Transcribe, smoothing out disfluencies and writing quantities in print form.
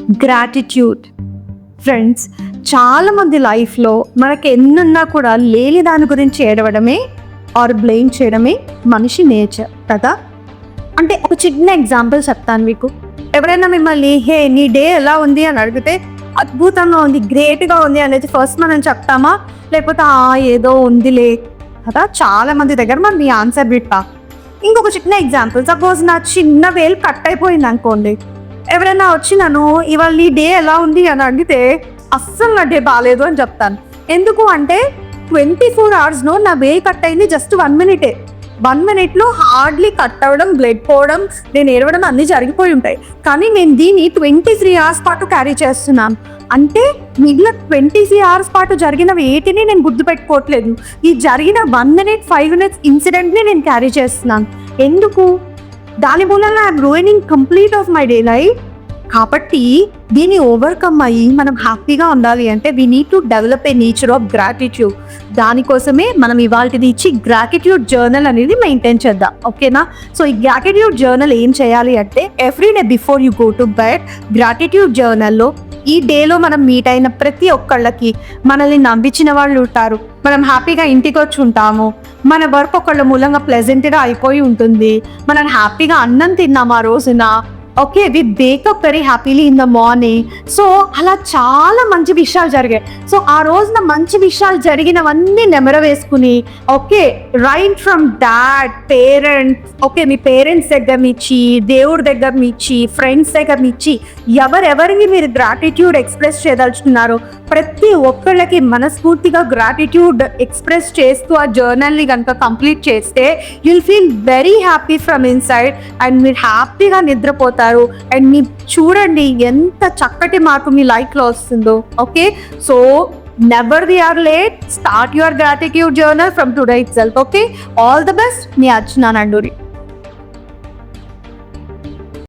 Gratitude. Friends, చాలామంది లైఫ్లో మనకి ఎన్నున్నా కూడా లేని దాని గురించి ఏడవడమే ఆర్ బ్లేమ్ చేయడమే మనిషి నేచర్ కదా. అంటే ఒక చిన్న ఎగ్జాంపుల్ చెప్తాను మీకు. ఎవరైనా మిమ్మల్ని హే నీ డే ఎలా ఉంది అని అడిగితే అద్భుతంగా ఉంది, గ్రేట్గా ఉంది అనేది ఫస్ట్ మనం చెప్తామా, లేకపోతే ఏదో ఉందిలే కదా. చాలామంది దగ్గర మనం ఈ ఆన్సర్ వింటా. ఇంకొక చిన్న ఎగ్జాంపుల్, సపోజ్ నా చిన్న వేలు కట్ అయిపోయింది అనుకోండి. ఎవరైనా వచ్చి నన్ను ఇవాళ నీ డే ఎలా ఉంది అని అడిగితే అస్సలు నా డే బాగాలేదు అని చెప్తాను. ఎందుకు అంటే 24 hours నా వేలు కట్ అయింది just 1 minute. 1 minute hardly cut అవ్వడం, బ్లడ్ పోవడం, నేను ఏడవడం అన్నీ జరిగిపోయి ఉంటాయి. కానీ నేను దీన్ని 23 hours పాటు క్యారీ చేస్తున్నాను. అంటే మిగిలిన 23 hours పాటు జరిగిన వేటిని నేను గుర్తుపెట్టుకోవట్లేదు. ఈ జరిగిన 1 minute 5 minutes ఇన్సిడెంట్ని నేను క్యారీ చేస్తున్నాను. ఎందుకు? దాని మూలంగా I'm ruining complete of my day life. కాబట్టి దీన్ని ఓవర్కమ్ అయ్యి మనం హ్యాపీగా ఉండాలి అంటే we need to develop a nature of gratitude. దానికోసమే మనం ఇవాళది ఇచ్చి గ్రాటిట్యూడ్ జర్నల్ అనేది మెయింటైన్ చేద్దాం, ఓకేనా? సో ఈ గ్రాటిట్యూడ్ జర్నల్ ఏం చేయాలి అంటే every day before you go to bed, gratitude జర్నల్లో ఈ డేలో మనం మీట్ అయిన ప్రతి ఒక్కళ్ళకి, మనల్ని నవ్వించిన వాళ్ళు ఉంటారు, మనం హ్యాపీగా ఇంటికి వచ్చి ఉంటాము, మన వర్క్ ఒకళ్ళ మూలంగా ప్లెజెంట్గా అయిపోయి ఉంటుంది, మనం హ్యాపీగా అన్నం తిన్నాం ఆ రోజున, okay, we wake up very happily in the morning. So అలా చాలా మంచి విషయాలు జరిగాయి. సో ఆ రోజున మంచి విషయాలు జరిగినవన్నీ నెమరవేసుకుని, okay, right from dad, parents, okay, మీ పేరెంట్స్ దగ్గర నుంచి, దేవుడి దగ్గర నుంచి, ఫ్రెండ్స్ దగ్గర నుంచి, ఎవరెవరికి మీరు గ్రాటిట్యూడ్ ఎక్స్ప్రెస్ చేయదలుచుకున్నారో ప్రతి ఒక్కళ్ళకి మనస్ఫూర్తిగా గ్రాటిట్యూడ్ ఎక్స్ప్రెస్ చేస్తూ ఆ జర్నల్ని కనుక కంప్లీట్ చేస్తే you'll feel very happy from inside and మీరు హ్యాపీగా నిద్రపోతారు. అండ్ మీ చూడండి ఎంత చక్కటి మార్పు మీ లైఫ్లో వస్తుందో. Okay, so never we are late, start your gratitude journal from today itself. Okay, all the best. మీ అర్చన నండూరి.